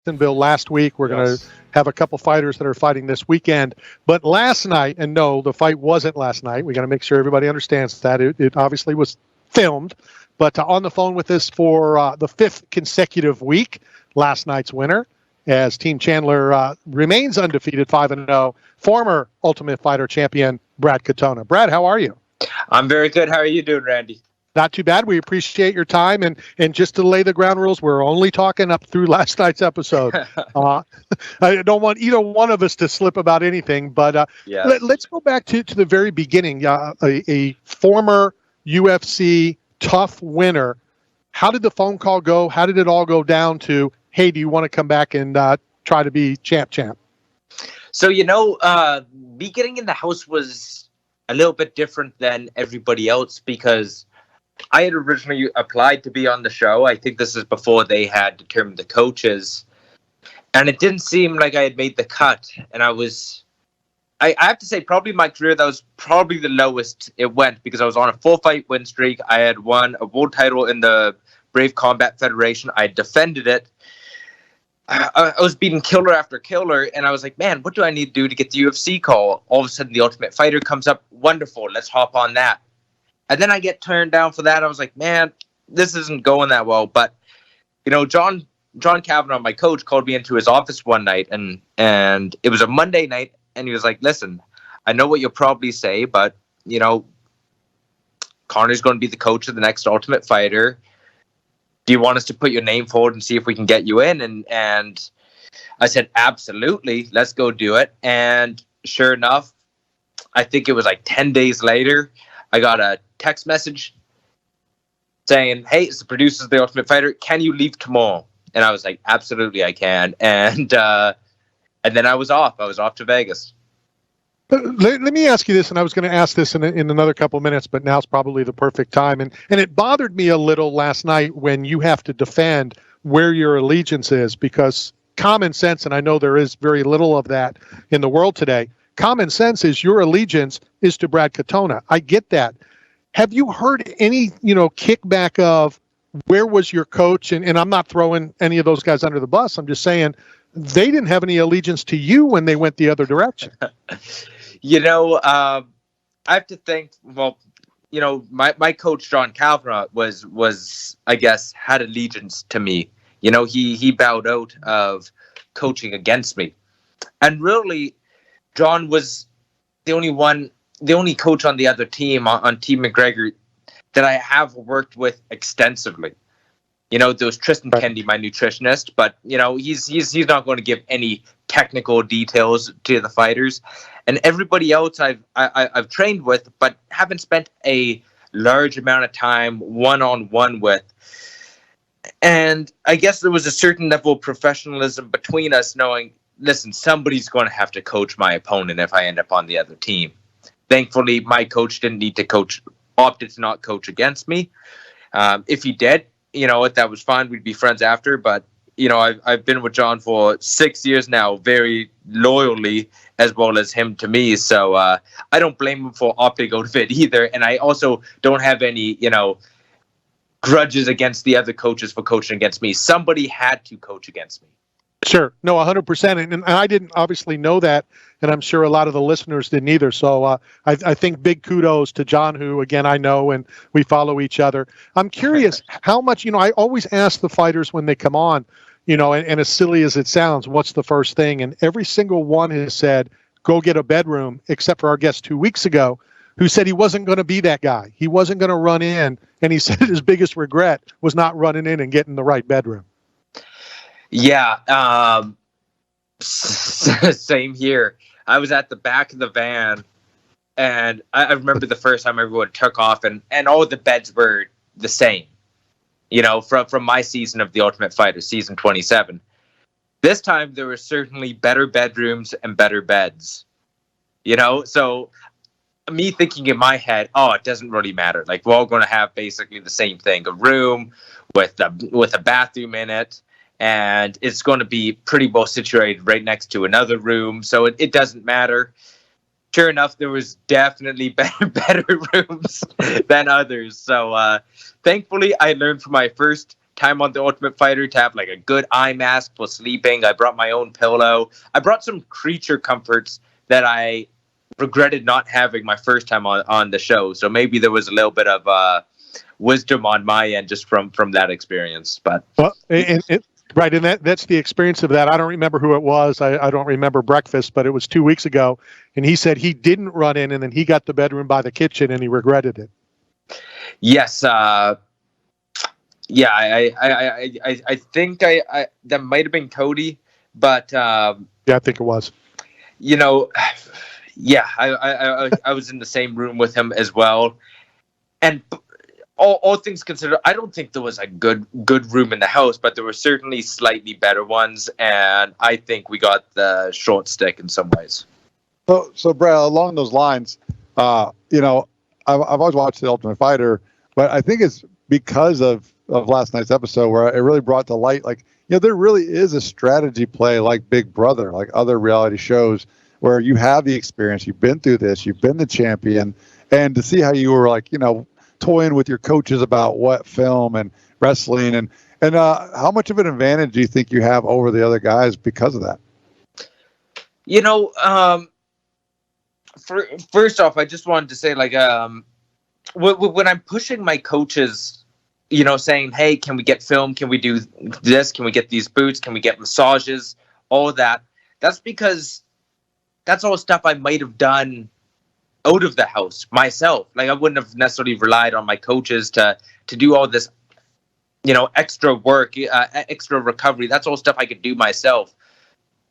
Jacksonville last week. We're going to have a couple fighters that are fighting this weekend. But last night, and no, the fight wasn't last night. We got to make sure everybody understands that. It obviously was filmed. But on the phone with us for the fifth consecutive week, last night's winner, as Team Chandler remains undefeated, 5-0, former Ultimate Fighter champion, Brad Katona. Brad, how are you? I'm very good. How are you doing, Randy? Not too bad. We appreciate your time. And just to lay the ground rules, we're only talking up through last night's episode. I don't want either one of us to slip about anything. But let's go back to the very beginning. A former UFC tough winner. How did the phone call go? How did it all go down to, hey, do you want to come back and try to be champ? So, me getting in the house was a little bit different than everybody else because I had originally applied to be on the show. I think this is before they had determined the coaches. And it didn't seem like I had made the cut. And I have to say, probably my career, that was probably the lowest it went because I was on a 4-fight win streak. I had won a world title in the Brave Combat Federation. I defended it. I was beating killer after killer, and I was like, man, what do I need to do to get the UFC call? All of a sudden, the Ultimate Fighter comes up. Wonderful. Let's hop on that. And then I get turned down for that. I was like, man, this isn't going that well. But, John Katona, my coach, called me into his office one night, and it was a Monday night, and he was like, listen, I know what you'll probably say, but, Connor's going to be the coach of the next Ultimate Fighter. Do you want us to put your name forward and see if we can get you in? And I said, absolutely, let's go do it. And sure enough, I think it was like 10 days later, I got a text message saying, hey, it's the producers of The Ultimate Fighter. Can you leave tomorrow? And I was like, absolutely, I can. And then I was off. I was off to Vegas. Let me ask you this, and I was going to ask this in another couple of minutes, but now's probably the perfect time. And it bothered me a little last night when you have to defend where your allegiance is, because common sense, and I know there is very little of that in the world today, common sense is your allegiance is to Brad Katona. I get that. Have you heard any, kickback of where was your coach? And I'm not throwing any of those guys under the bus. I'm just saying they didn't have any allegiance to you when they went the other direction. I have to think, my coach, John Katona, was, I guess, had allegiance to me. He bowed out of coaching against me. And really, John was the only coach on the other team, on Team McGregor, that I have worked with extensively. There was Tristan Kennedy, my nutritionist, but he's not going to give any technical details to the fighters. And everybody else I've trained with, but haven't spent a large amount of time one-on-one with. And I guess there was a certain level of professionalism between us, knowing, listen, somebody's going to have to coach my opponent if I end up on the other team. Thankfully, my coach didn't need to coach, opted to not coach against me. If he did, that was fine. We'd be friends after. But, I've been with John for 6 years now, very loyally, as well as him to me. So I don't blame him for opting out of it either. And I also don't have any, grudges against the other coaches for coaching against me. Somebody had to coach against me. Sure. No, 100%. And I didn't obviously know that. And I'm sure a lot of the listeners didn't either. So I think big kudos to John, who, again, I know and we follow each other. I'm curious how much, I always ask the fighters when they come on, and as silly as it sounds, what's the first thing? And every single one has said, go get a bedroom, except for our guest 2 weeks ago, who said he wasn't going to be that guy. He wasn't going to run in. And he said his biggest regret was not running in and getting the right bedroom. Yeah, same here. I was at the back of the van, and I remember the first time everyone took off, and all the beds were the same, from my season of The Ultimate Fighter, season 27. This time, there were certainly better bedrooms and better beds, So me thinking in my head, it doesn't really matter. Like, we're all going to have basically the same thing, a room with a bathroom in it. And it's going to be pretty well situated right next to another room. So it doesn't matter. Sure enough, there was definitely better rooms than others. So thankfully, I learned from my first time on The Ultimate Fighter to have like a good eye mask for sleeping. I brought my own pillow. I brought some creature comforts that I regretted not having my first time on the show. So maybe there was a little bit of wisdom on my end just from that experience. But well, right, and that's the experience of that. I don't remember who it was. I don't remember breakfast, but it was 2 weeks ago, and he said he didn't run in, and then he got the bedroom by the kitchen, and he regretted it. Yes, yeah, I think I that might have been Cody, but yeah, I think it was. You know, yeah, I was in the same room with him as well, and all things considered, I don't think there was a good room in the house, but there were certainly slightly better ones, and I think we got the short stick in some ways. So Brad, along those lines, you know, I've always watched The Ultimate Fighter, but I think it's because of last night's episode where it really brought to light, like, you know, there really is a strategy play like Big Brother, like other reality shows where you have the experience, you've been through this, you've been the champion, and to see how you were like, you know, toying with your coaches about what film and wrestling and how much of an advantage do you think you have over the other guys because of that? You know, first off, I just wanted to say, like, when I'm pushing my coaches, you know, saying, hey, can we get film? Can we do this? Can we get these boots? Can we get massages? All that. That's because that's all stuff I might have done out of the house myself. Like, I wouldn't have necessarily relied on my coaches to do all this, you know, extra work, extra recovery. That's all stuff I could do myself.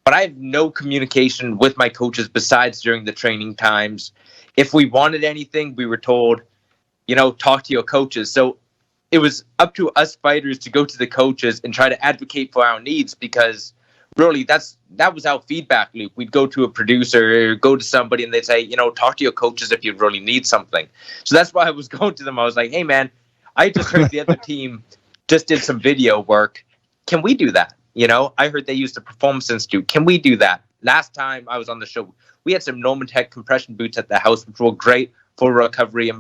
But I have no communication with my coaches besides during the training times. If we wanted anything, we were told, you know, talk to your coaches. So it was up to us fighters to go to the coaches and try to advocate for our needs, because really that was our feedback loop. We'd go to a producer or go to somebody and they'd say, you know, talk to your coaches if you really need something. So that's why I was going to them. I was like, hey man, I just heard the other team just did some video work. Can we do that? You know, I heard they used the Performance Institute. Can we do that? Last time I was on the show, we had some Norman Tech compression boots at the house, which were great for recovery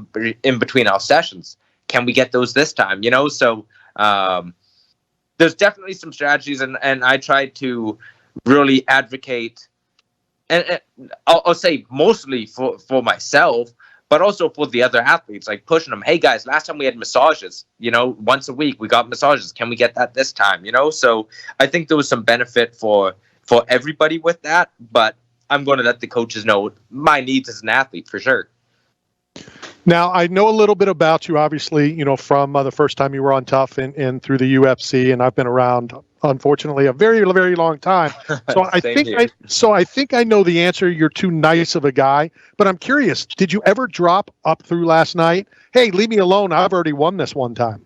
in between our sessions. Can we get those this time? You know, so there's definitely some strategies, and I tried to really advocate, and I'll say mostly for myself, but also for the other athletes, like pushing them. Hey guys, last time we had massages, you know, once a week we got massages. Can we get that this time? You know, so I think there was some benefit for everybody with that, but I'm going to let the coaches know my needs as an athlete for sure. Now, I know a little bit about you, obviously, you know, from the first time you were on Tough and through the UFC, and I've been around, unfortunately, a very, very long time. So I think I know the answer. You're too nice of a guy, but I'm curious, did you ever drop up through last night? Hey, leave me alone. I've already won this one time.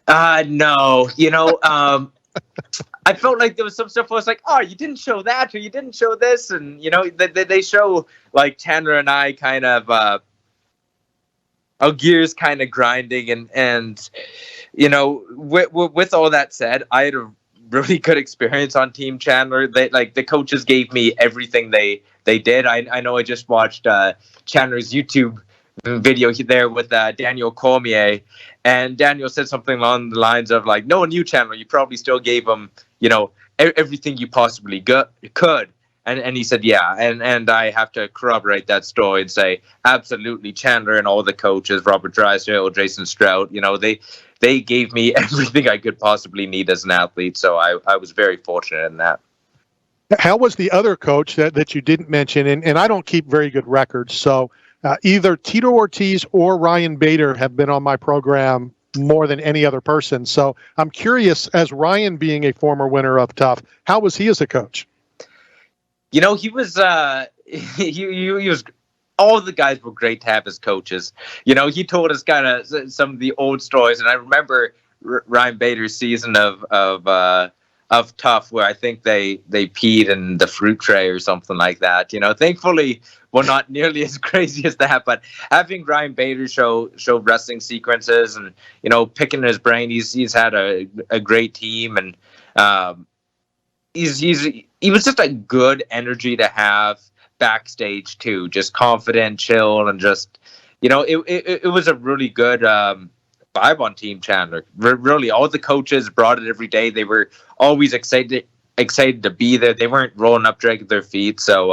No, you know, I felt like there was some stuff where I was like, oh, you didn't show that, or you didn't show this. And, you know, they show like Chandler and I kind of, our gears kind of grinding, and you know, with all that said, I had a really good experience on Team Chandler. The coaches gave me everything they did. I know I just watched Chandler's YouTube video there with Daniel Cormier, and Daniel said something along the lines of like, knowing you, Chandler, you probably still gave him, you know, everything you possibly could. And he said, yeah. And I have to corroborate that story and say, absolutely, Chandler and all the coaches, Robert Drysdale, Jason Strout, you know, they gave me everything I could possibly need as an athlete. So I was very fortunate in that. How was the other coach that you didn't mention? And I don't keep very good records. So either Tito Ortiz or Ryan Bader have been on my program more than any other person. So I'm curious, as Ryan being a former winner of Tough, how was he as a coach? You know, he was he was, all the guys were great to have as coaches. You know, he told us kind of some of the old stories, and I remember Ryan Bader's season of Tough, where I think they peed in the fruit tray or something like that. You know, thankfully we're not nearly as crazy as that, but having Ryan Bader show wrestling sequences and, you know, picking his brain, he's had a great team, and he was just a good energy to have backstage too, just confident, chill, and just, you know, it was a really good vibe on Team Chandler. Really, all the coaches brought it every day. They were always excited to be there. They weren't rolling up, dragging their feet. So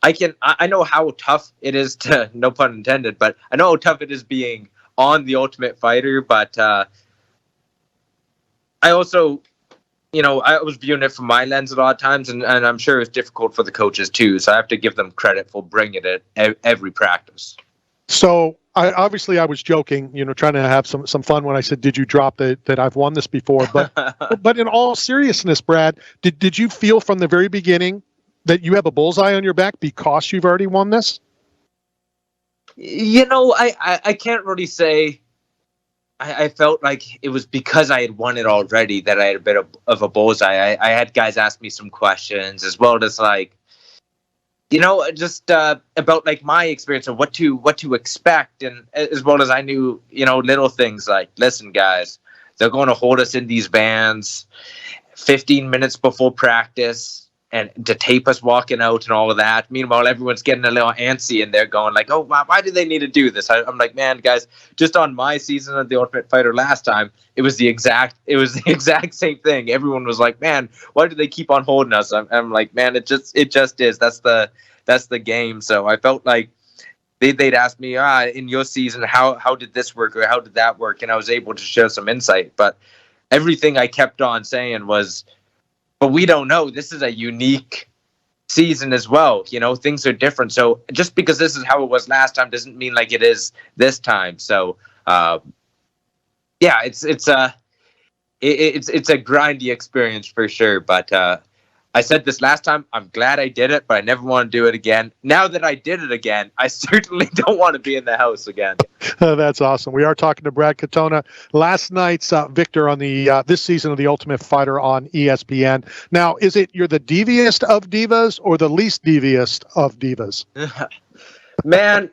I know how tough it is to, no pun intended, but I know how tough it is being on The Ultimate Fighter. But I also, I was viewing it from my lens a lot of times, and I'm sure it's difficult for the coaches too. So I have to give them credit for bringing it every practice. So I was joking, trying to have some fun when I said, "Did you drop that I've won this before?" But but in all seriousness, Brad, did you feel from the very beginning that you have a bullseye on your back because you've already won this? I can't really say. I felt like it was because I had won it already that I had a bit of a bullseye. I had guys ask me some questions as well as just about like my experience of what to expect, and as well as I knew, little things like, listen, guys, they're going to hold us in these bands 15 minutes before practice and to tape us walking out and all of that. Meanwhile, everyone's getting a little antsy and they're going like, oh, why do they need to do this? I'm like, man, guys, just on my season of The Ultimate Fighter last time, it was the exact same thing. Everyone was like, man, why do they keep on holding us? I'm like, man, it just is. That's the game. So I felt like they'd ask me, in your season, how did this work or how did that work? And I was able to share some insight. But everything I kept on saying was, but we don't know. This is a unique season as well. Things are different. So just because this is how it was last time doesn't mean like it is this time. So it's a grindy experience for sure. But I said this last time, I'm glad I did it, but I never want to do it again. Now that I did it again, I certainly don't want to be in the house again. That's awesome. We are talking to Brad Katona, last night's victor on the this season of The Ultimate Fighter on ESPN. Now, is it you're the deviest of divas or the least devious of divas? Man,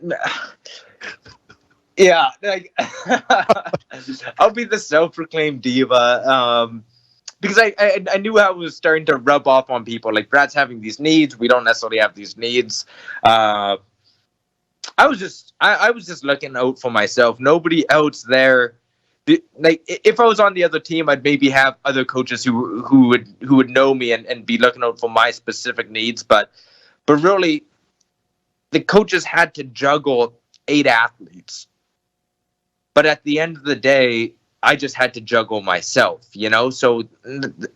yeah, I'll be the self-proclaimed diva. Because I knew how it was starting to rub off on people. Like, Brad's having these needs. We don't necessarily have these needs. I was just looking out for myself. Nobody else there. Like, if I was on the other team, I'd maybe have other coaches who would know me and be looking out for my specific needs. But really, the coaches had to juggle 8 athletes. But at the end of the day, I just had to juggle myself, So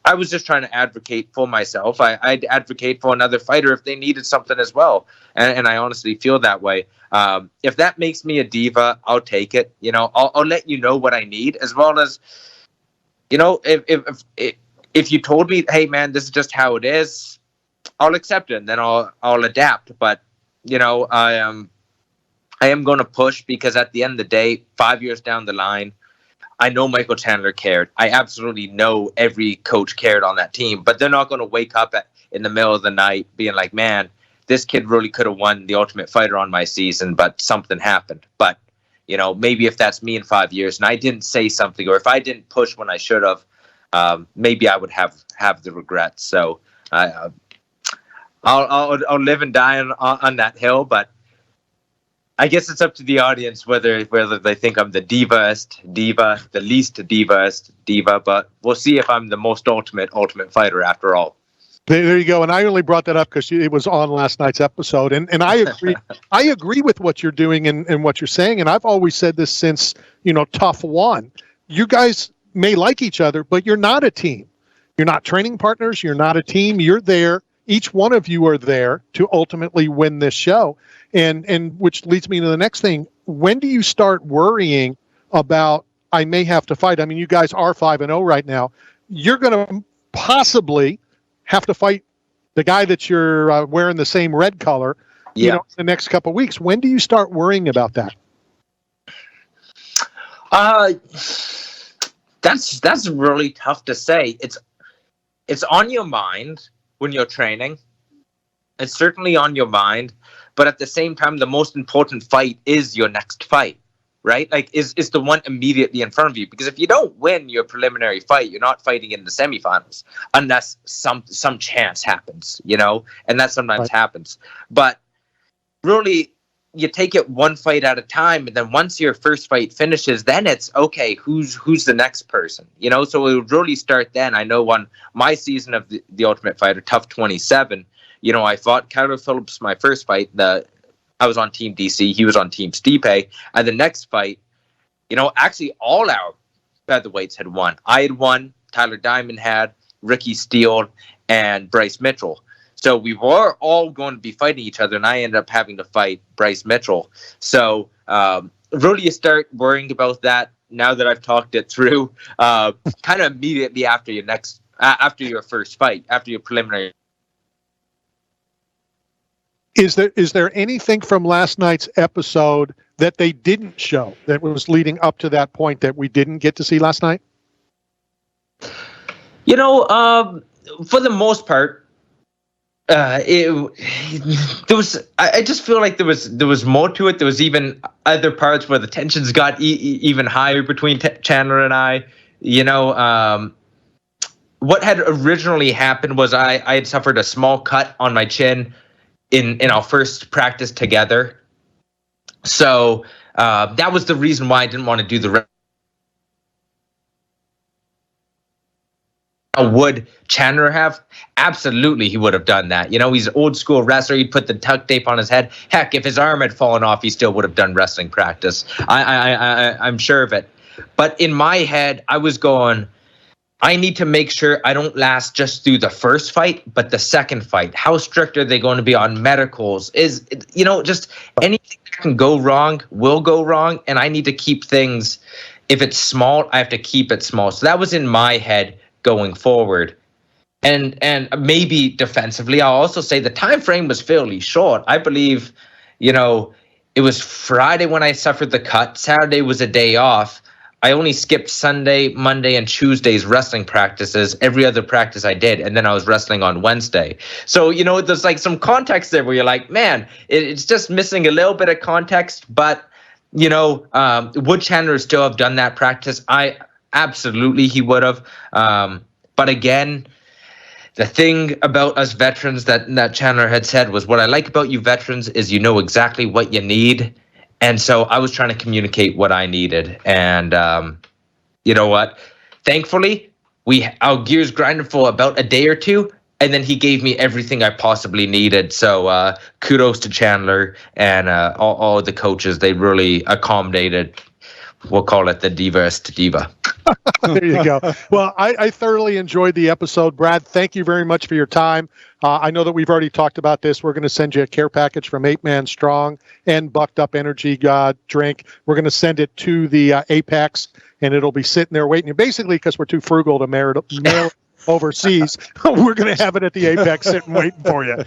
I was just trying to advocate for myself. I'd advocate for another fighter if they needed something as well. And I honestly feel that way. If that makes me a diva, I'll take it. I'll let you know what I need, as well as, if you told me, hey man, this is just how it is, I'll accept it and then I'll adapt. But, I am going to push, because at the end of the day, 5 years down the line, I know Michael Chandler cared. I absolutely know every coach cared on that team, but they're not going to wake up in the middle of the night being like, man, this kid really could have won The Ultimate Fighter on my season, but something happened. But, maybe if that's me in 5 years and I didn't say something, or if I didn't push when I should have, maybe I would have the regrets. So I'll live and die on that hill, but I guess it's up to the audience whether they think I'm the divaest diva, the least divaest diva, but we'll see if I'm the most ultimate fighter after all. There you go. And I only brought that up because it was on last night's episode. And I agree. I agree with what you're doing and what you're saying. And I've always said this since, Tough One. You guys may like each other, but you're not a team. You're not training partners. You're not a team. You're there. Each one of you are there to ultimately win this show. And which leads me to the next thing. When do you start worrying about, I may have to fight? I mean, you guys are 5-0 right now. You're going to possibly have to fight the guy that you're wearing the same red color, the next couple of weeks. When do you start worrying about that? That's really tough to say. It's on your mind when you're training. It's certainly on your mind. But at the same time, the most important fight is your next fight, right? Like, is the one immediately in front of you. Because if you don't win your preliminary fight, you're not fighting in the semifinals unless some chance happens, and that sometimes happens. But really, you take it one fight at a time, and then once your first fight finishes, then it's okay, who's the next person, so it would really start then. I know on my season of the Ultimate Fighter Tough 27, I fought Connor Phillips my first fight. I was on Team DC, he was on Team Stipe, and the next fight, actually all our featherweights had won. I had won, Tyler Diamond had, Ricky Steele, and Bryce Mitchell. So we were all going to be fighting each other, and I ended up having to fight Bryce Mitchell. So really you start worrying about that now that I've talked it through, kind of immediately after your first fight, after your preliminary. Is there anything from last night's episode that they didn't show that was leading up to that point that we didn't get to see last night? For the most part, I just feel like there was more to it. There was even other parts where the tensions got even higher between Chandler and I. What had originally happened was I had suffered a small cut on my chin in our first practice together. So that was the reason why I didn't want to do the. Would Chandler have? Absolutely, he would have done that. He's an old school wrestler. He'd put the tuck tape on his head. Heck, if his arm had fallen off, he still would have done wrestling practice. I'm sure of it. But in my head, I was going, I need to make sure I don't last just through the first fight, but the second fight. How strict are they going to be on medicals? Just anything that can go wrong will go wrong. And I need to keep things, if it's small, I have to keep it small. So that was in my head going forward. And maybe defensively, I'll also say the time frame was fairly short. I believe, it was Friday when I suffered the cut. Saturday was a day off. I only skipped Sunday, Monday, and Tuesday's wrestling practices. Every other practice I did, and then I was wrestling on Wednesday. So, there's like some context there where you're like, man, it's just missing a little bit of context. But, would Chandler still have done that practice? Absolutely, he would have. But again, the thing about us veterans that Chandler had said was, what I like about you veterans is you know exactly what you need. And so I was trying to communicate what I needed. And you know what? Thankfully, our gears grinded for about a day or two. And then he gave me everything I possibly needed. So kudos to Chandler and all the coaches. They really accommodated. We'll call it the diva-est diva. There you go. Well, I thoroughly enjoyed the episode. Brad, thank you very much for your time. I know that we've already talked about this. We're going to send you a care package from 8 Man Strong and Bucked Up Energy drink. We're going to send it to the Apex, and it'll be sitting there waiting. Basically, because we're too frugal to mail it overseas, we're going to have it at the Apex sitting waiting for you.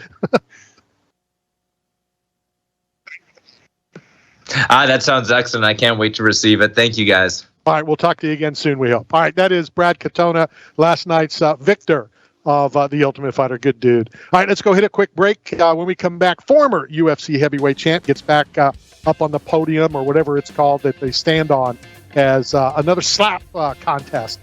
That sounds excellent. I can't wait to receive it. Thank you, guys. All right, we'll talk to you again soon, we hope. All right, that is Brad Katona, last night's victor of The Ultimate Fighter. Good dude. All right, let's go hit a quick break. When we come back, former UFC heavyweight champ gets back up on the podium or whatever it's called that they stand on as another slap contest.